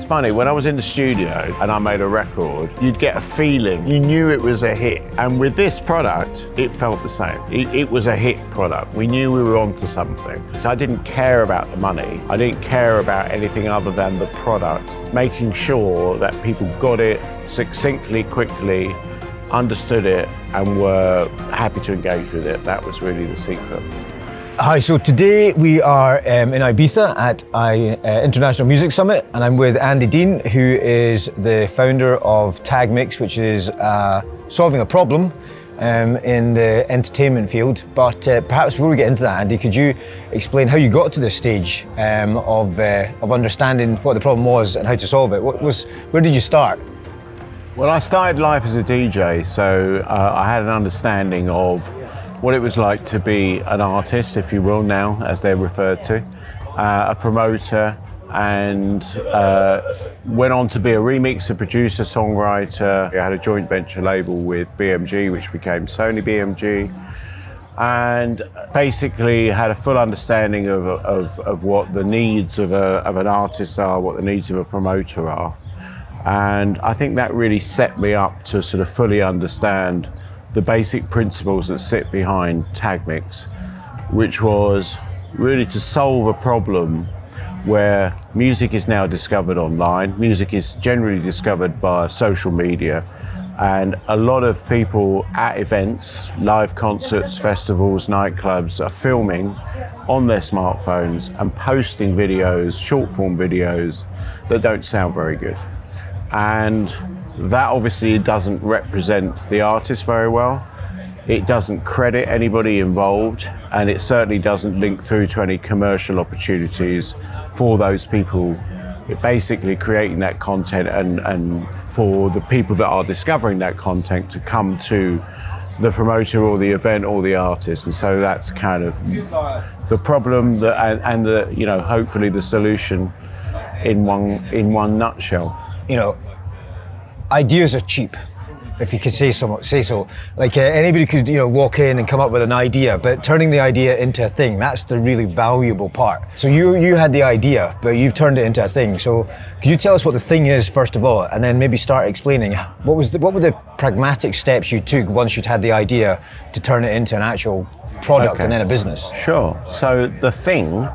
funny, when I was in the studio and I made a record, you'd get a feeling, you knew it was a hit. And with this product, it felt the same. It was a hit product. We knew we were onto something. So I didn't care about the money. I didn't care about anything other than the product, making sure that people got it succinctly, quickly, understood it, and were happy to engage with it. That was really the secret. Hi, so today we are in Ibiza at International Music Summit, and I'm with Andy Dean, who is the founder of TagMix, which is solving a problem in the entertainment field. But perhaps before we get into that, Andy, could you explain how you got to this stage of understanding what the problem was and how to solve it? Where did you start? Well, I started life as a DJ, so I had an understanding of what it was like to be an artist, if you will, now, as they're referred to, a promoter, and went on to be a remixer, producer, songwriter. I had a joint venture label with BMG, which became Sony BMG, and basically had a full understanding of what the needs of an artist are, what the needs of a promoter are. And I think that really set me up to sort of fully understand the basic principles that sit behind TagMix, which was really to solve a problem where music is now discovered online. Music is generally discovered via social media, and a lot of people at events, live concerts, festivals, nightclubs are filming on their smartphones and posting videos, short form videos that don't sound very good. And that obviously doesn't represent the artist very well. It doesn't credit anybody involved, and it certainly doesn't link through to any commercial opportunities for those people. It basically creating that content and for the people that are discovering that content to come to the promoter or the event or the artist. And so that's kind of the problem and the, you know, hopefully the solution in one nutshell. You know, ideas are cheap, if you could say so. Like anybody could, you know, walk in and come up with an idea, but turning the idea into a thing, that's the really valuable part. So you had the idea, but you've turned it into a thing. So could you tell us what the thing is first of all, and then maybe start explaining what were the pragmatic steps you took once you'd had the idea to turn it into an actual product and then a business? Sure. So the thing,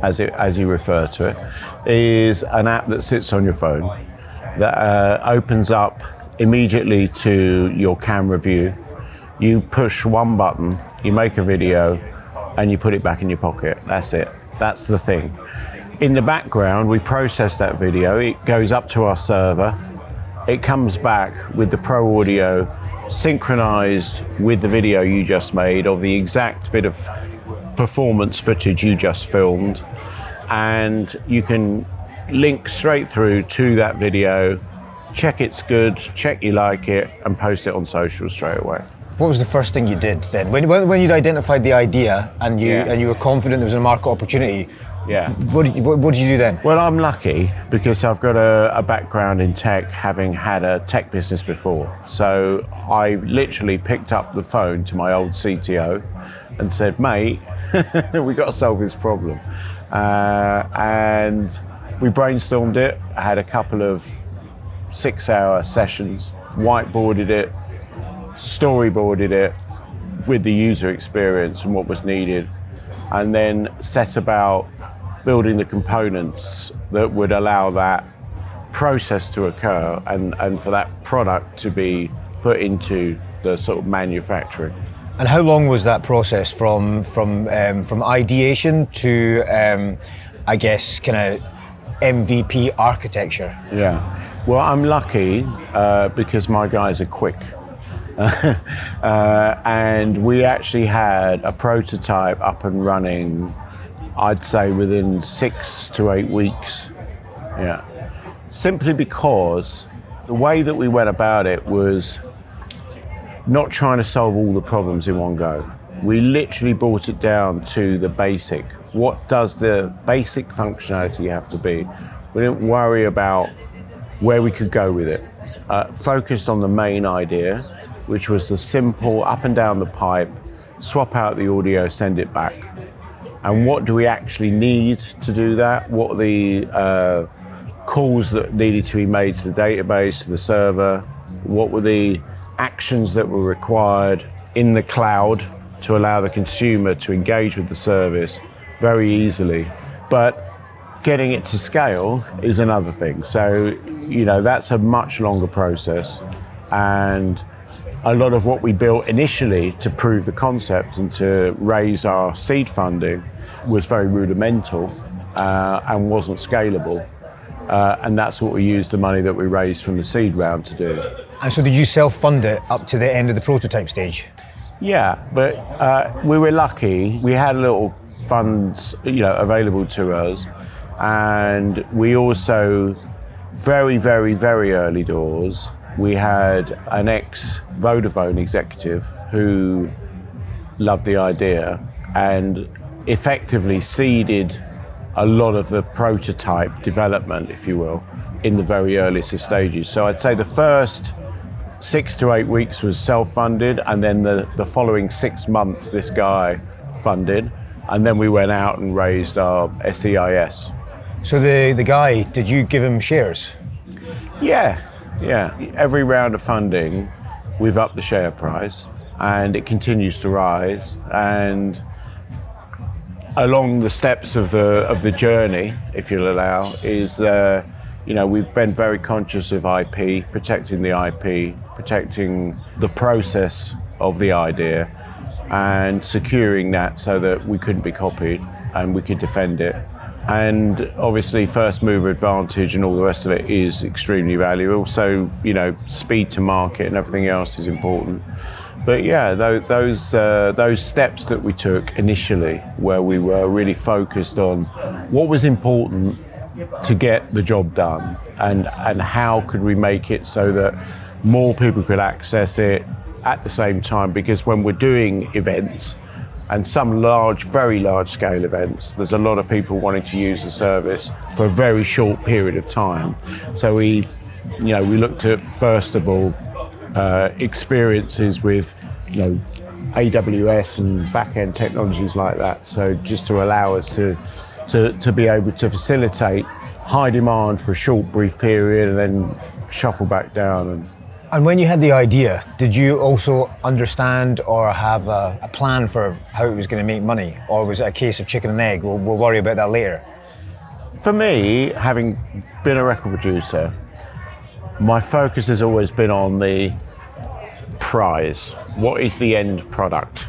as you refer to it, is an app that sits on your phone that opens up immediately to your camera view. You push one button, you make a video, and you put it back in your pocket. That's it. That's the thing. In the background, we process that video. It goes up to our server. It comes back with the pro audio synchronized with the video you just made of the exact bit of performance footage you just filmed, and you can link straight through to that video, check it's good, check you like it, and post it on social straight away. What was the first thing you did then? When you'd identified the idea and you were confident there was a market opportunity, what did you do then? Well, I'm lucky because I've got a background in tech, having had a tech business before. So I literally picked up the phone to my old CTO and said, mate, we've got to solve this problem. And we brainstormed it. I had a couple of 6-hour sessions, whiteboarded it, storyboarded it with the user experience and what was needed, and then set about building the components that would allow that process to occur and for that product to be put into the sort of manufacturing. And how long was that process from ideation to, I guess, kind of MVP architecture? Yeah, well, I'm lucky because my guys are quick. And we actually had a prototype up and running, I'd say within 6 to 8 weeks. Yeah, simply because the way that we went about it was not trying to solve all the problems in one go. We literally brought it down to the basic. What does the basic functionality have to be? We didn't worry about where we could go with it. Focused on the main idea, which was the simple up and down the pipe, swap out the audio, send it back. And what do we actually need to do that? What are the calls that needed to be made to the database, to the server, what were the actions that were required in the cloud to allow the consumer to engage with the service very easily. But getting it to scale is another thing. So, that's a much longer process. And a lot of what we built initially to prove the concept and to raise our seed funding was very rudimental and wasn't scalable. And that's what we used the money that we raised from the seed round to do. And so did you self-fund it up to the end of the prototype stage? Yeah, but we were lucky. We had little funds, available to us. And we also, very, very, very early doors, we had an ex-Vodafone executive who loved the idea and effectively seeded a lot of the prototype development, if you will, in the very earliest of stages. So I'd say the first 6 to 8 weeks was self-funded, and then the following 6 months this guy funded, and then we went out and raised our SEIS. So the guy, did you give him shares? Yeah. Every round of funding, we've upped the share price, and it continues to rise. And along the steps of the journey, if you'll allow, is we've been very conscious of IP, protecting the IP, protecting the process of the idea, and securing that so that we couldn't be copied and we could defend it. And obviously first mover advantage and all the rest of it is extremely valuable. So, speed to market and everything else is important. But yeah, those steps that we took initially, where we were really focused on what was important to get the job done and how could we make it so that more people could access it at the same time. Because when we're doing events, and some very large scale events, there's a lot of people wanting to use the service for a very short period of time. So we looked at burstable experiences with, AWS and back-end technologies like that. So just to allow us to be able to facilitate high demand for a short, brief period and then shuffle back down. And when you had the idea, did you also understand or have a plan for how it was going to make money? Or was it a case of chicken and egg? We'll worry about that later. For me, having been a record producer, my focus has always been on the prize. What is the end product?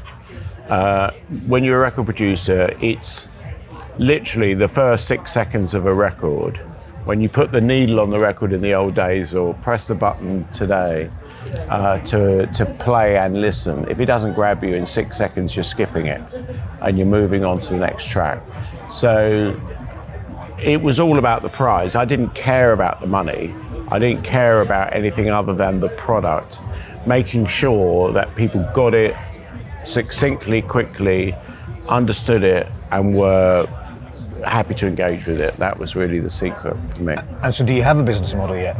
When you're a record producer, it's literally the first 6 seconds of a record. When you put the needle on the record in the old days or press the button today to play and listen, if it doesn't grab you in 6 seconds, you're skipping it and you're moving on to the next track. So it was all about the prize. I didn't care about the money. I didn't care about anything other than the product, making sure that people got it succinctly, quickly, understood it, and were happy to engage with it. That was really the secret for me. And so do you have a business model yet?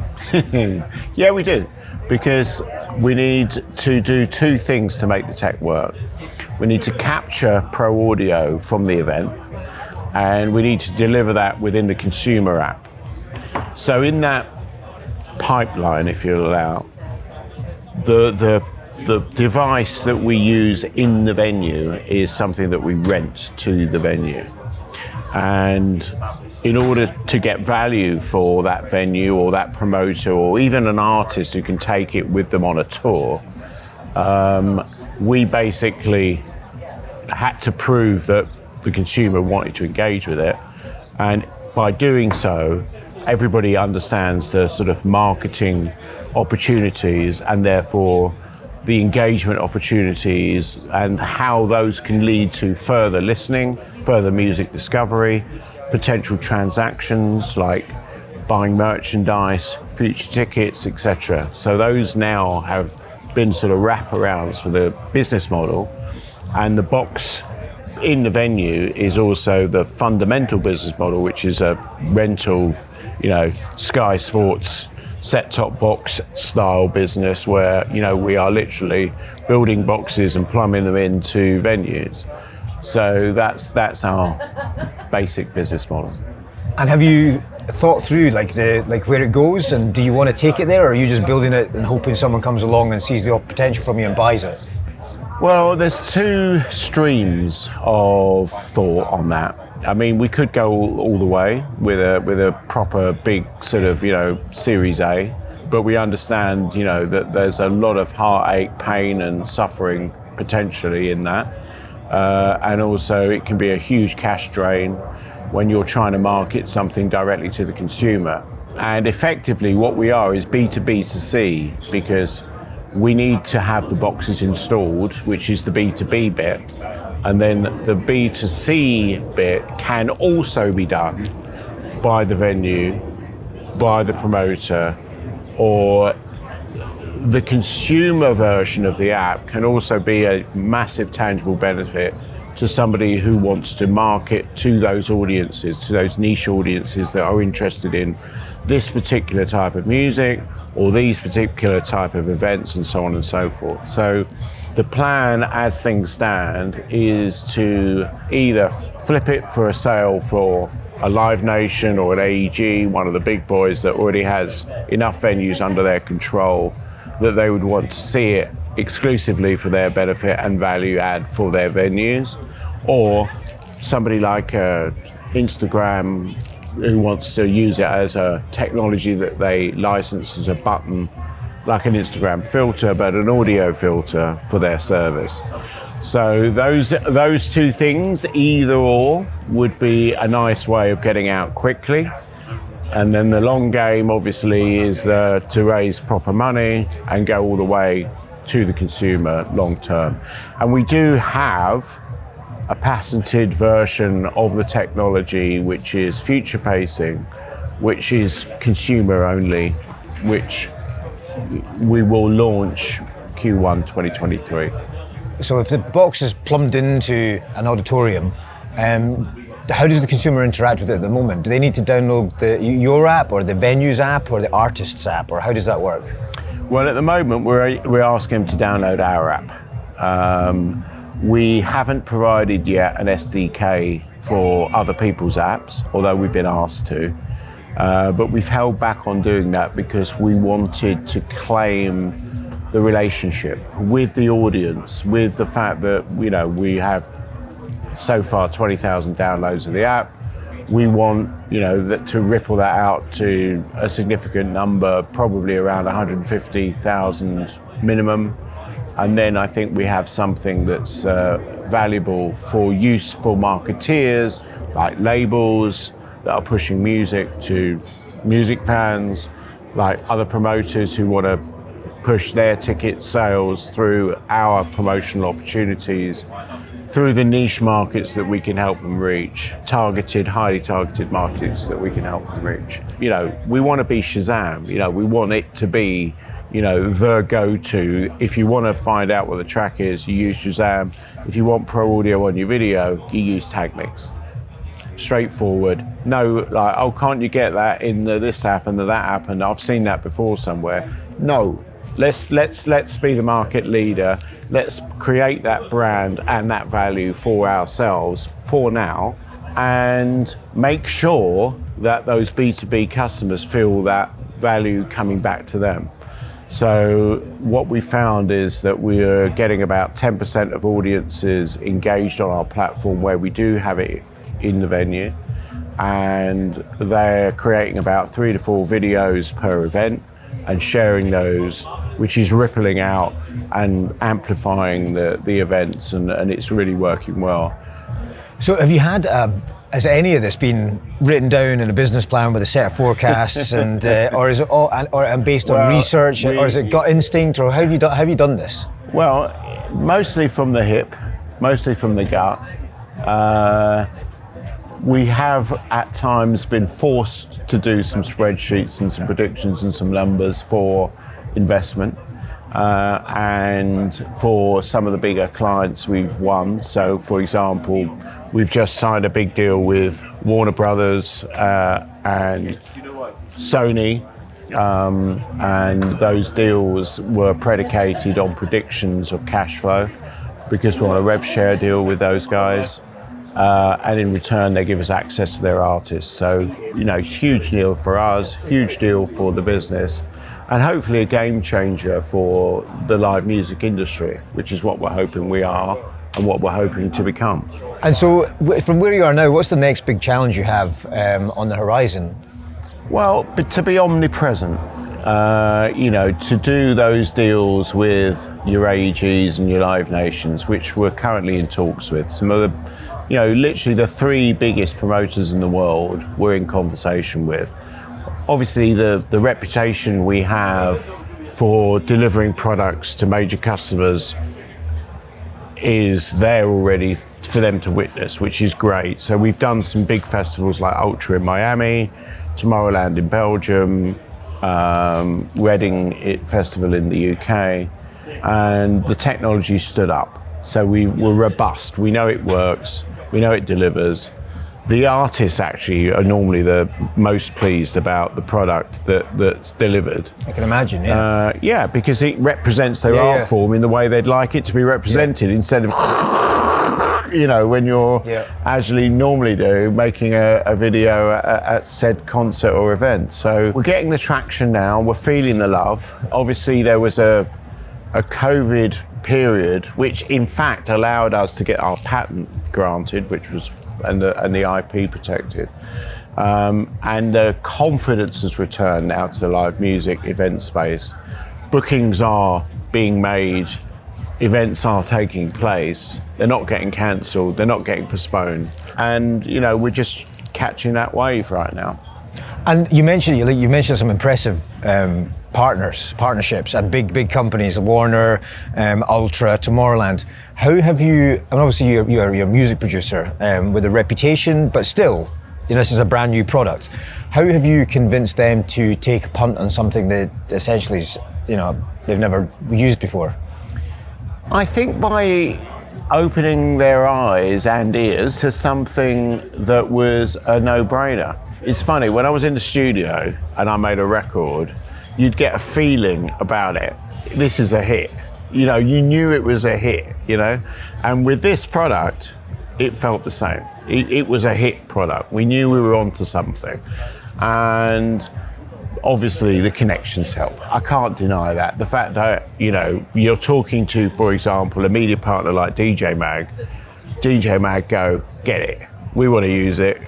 Yeah, we do, because we need to do two things to make the tech work. We need to capture pro audio from the event, and we need to deliver that within the consumer app. So in that pipeline, if you allow, the device that we use in the venue is something that we rent to the venue. And in order to get value for that venue or that promoter or even an artist who can take it with them on a tour, we basically had to prove that the consumer wanted to engage with it. And by doing so, everybody understands the sort of marketing opportunities and therefore the engagement opportunities and how those can lead to further listening, further music discovery, potential transactions like buying merchandise, future tickets, etc. So those now have been sort of wraparounds for the business model, and the box in the venue is also the fundamental business model, which is a rental, Sky Sports set-top box style business where, we are literally building boxes and plumbing them into venues. So that's our basic business model. And have you thought through like where it goes, and do you want to take it there, or are you just building it and hoping someone comes along and sees the potential from you and buys it? Well, there's two streams of thought on that. I mean, we could go all the way with a proper big sort of, Series A, but we understand, that there's a lot of heartache, pain and suffering potentially in that. And also it can be a huge cash drain when you're trying to market something directly to the consumer. And effectively what we are is B2B2C, because we need to have the boxes installed, which is the B2B bit. And then the B2C bit can also be done by the venue, by the promoter, or the consumer version of the app can also be a massive tangible benefit to somebody who wants to market to those audiences, to those niche audiences that are interested in this particular type of music or these particular type of events and so on and so forth. So the plan as things stand is to either flip it for a sale for a Live Nation or an AEG, one of the big boys that already has enough venues under their control that they would want to see it exclusively for their benefit and value add for their venues, or somebody like Instagram who wants to use it as a technology that they license as a button, like an Instagram filter, but an audio filter for their service. So those two things, either or, would be a nice way of getting out quickly. And then the long game, obviously, is to raise proper money and go all the way to the consumer long term. And we do have a patented version of the technology which is future facing, which is consumer only, which we will launch Q1 2023. So if the box is plumbed into an auditorium, how does the consumer interact with it at the moment? Do they need to download your app or the venue's app or the artist's app, or how does that work? Well, at the moment we're asking them to download our app. We haven't provided yet an SDK for other people's apps, although we've been asked to. But we've held back on doing that because we wanted to claim the relationship with the audience, with the fact that, we have so far 20,000 downloads of the app. We want, that to ripple that out to a significant number, probably around 150,000 minimum. And then I think we have something that's valuable for use for marketeers, like labels that are pushing music to music fans, like other promoters who want to push their ticket sales through our promotional opportunities, through the niche markets that we can help them reach, highly targeted markets that we can help them reach. We want to be Shazam. We want it to be, the go-to. If you want to find out what the track is, you use Shazam. If you want pro audio on your video, you use TagMix. Straightforward. No, like, oh, can't you get that in this app and that app? And I've seen that before somewhere. No, let's be the market leader. Let's create that brand and that value for ourselves for now, and make sure that those B2B customers feel that value coming back to them. So what we found is that we're getting about 10% of audiences engaged on our platform where we do have it in the venue, and they're creating about 3 to 4 videos per event and sharing those, which is rippling out and amplifying the events, and it's really working well. So have you had, has any of this been written down in a business plan with a set of forecasts, and or is it all and based on research, or is it gut instinct, or how have you done this? Well, mostly from the hip, mostly from the gut. We have at times been forced to do some spreadsheets and some predictions and some numbers for investment, and for some of the bigger clients we've won. So for example, we've just signed a big deal with Warner Brothers and Sony, and those deals were predicated on predictions of cash flow because we're on a rev share deal with those guys. and in return they give us access to their artists. So, huge deal for us, huge deal for the business, and hopefully a game changer for the live music industry, which is what we're hoping we are and what we're hoping to become. And so, from where you are now, what's the next big challenge you have on the horizon? Well, to be omnipresent, to do those deals with your AEGs and your Live Nations, which we're currently in talks with. Some of the, literally the 3 biggest promoters in the world we're in conversation with. Obviously, the reputation we have for delivering products to major customers is there already for them to witness, which is great. So we've done some big festivals like Ultra in Miami, Tomorrowland in Belgium, Reading Festival in the UK, and the technology stood up. So we're robust, we know it works, we know it delivers. The artists actually are normally the most pleased about the product that's delivered. I can imagine, yeah. Yeah, because it represents their art form in the way they'd like it to be represented, instead of when you're actually normally making a video at said concert or event. So we're getting the traction now, we're feeling the love. Obviously there was a COVID period, which in fact allowed us to get our patent granted, which was and the IP protected, and the confidence has returned now to the live music event space. Bookings are being made, events are taking place. They're not getting cancelled. They're not getting postponed, and we're just catching that wave right now. And you mentioned some impressive partnerships and big companies, Warner, Ultra, Tomorrowland. How have you? And obviously you're a music producer with a reputation, but still, this is a brand new product. How have you convinced them to take a punt on something that essentially is, they've never used before? I think by opening their eyes and ears to something that was a no-brainer. It's funny, when I was in the studio and I made a record, you'd get a feeling about it. This is a hit. You knew it was a hit, And with this product, it felt the same. It was a hit product. We knew we were onto something. And obviously the connections help. I can't deny that. The fact that, you're talking to, for example, a media partner like DJ Mag go, get it. We want to use it.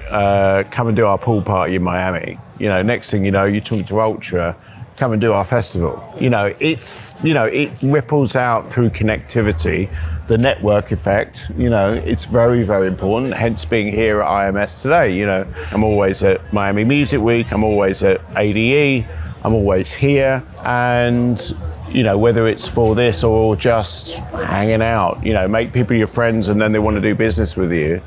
Come and do our pool party in Miami. Next thing you know, you're talking to Ultra. Come and do our festival. It ripples out through connectivity, the network effect. It's very, very important. Hence being here at IMS today. I'm always at Miami Music Week. I'm always at ADE. I'm always here. And whether it's for this or just hanging out, make people your friends and then they want to do business with you.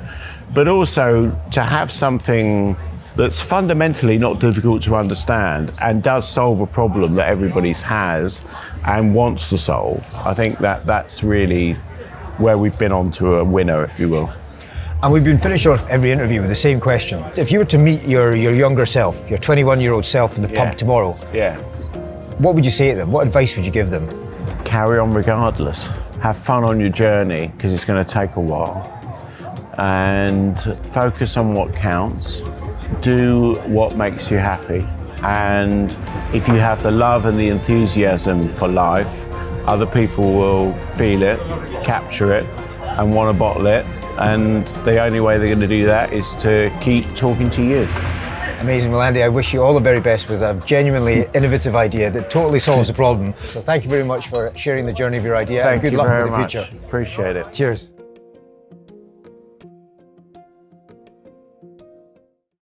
But also to have something that's fundamentally not difficult to understand and does solve a problem that everybody has and wants to solve. I think that's really where we've been onto a winner, if you will. And we've been finishing off every interview with the same question. If you were to meet your younger self, your 21-year-old self in the pub tomorrow, what would you say to them? What advice would you give them? Carry on regardless. Have fun on your journey, because it's going to take a while. And focus on what counts. Do what makes you happy. And if you have the love and the enthusiasm for life, other people will feel it, capture it, and want to bottle it. And the only way they're going to do that is to keep talking to you. Amazing. Well, Andy, I wish you all the very best with a genuinely innovative idea that totally solves the problem. So thank you very much for sharing the journey of your idea. Thank and good you luck very with the much. future. Appreciate it. Cheers.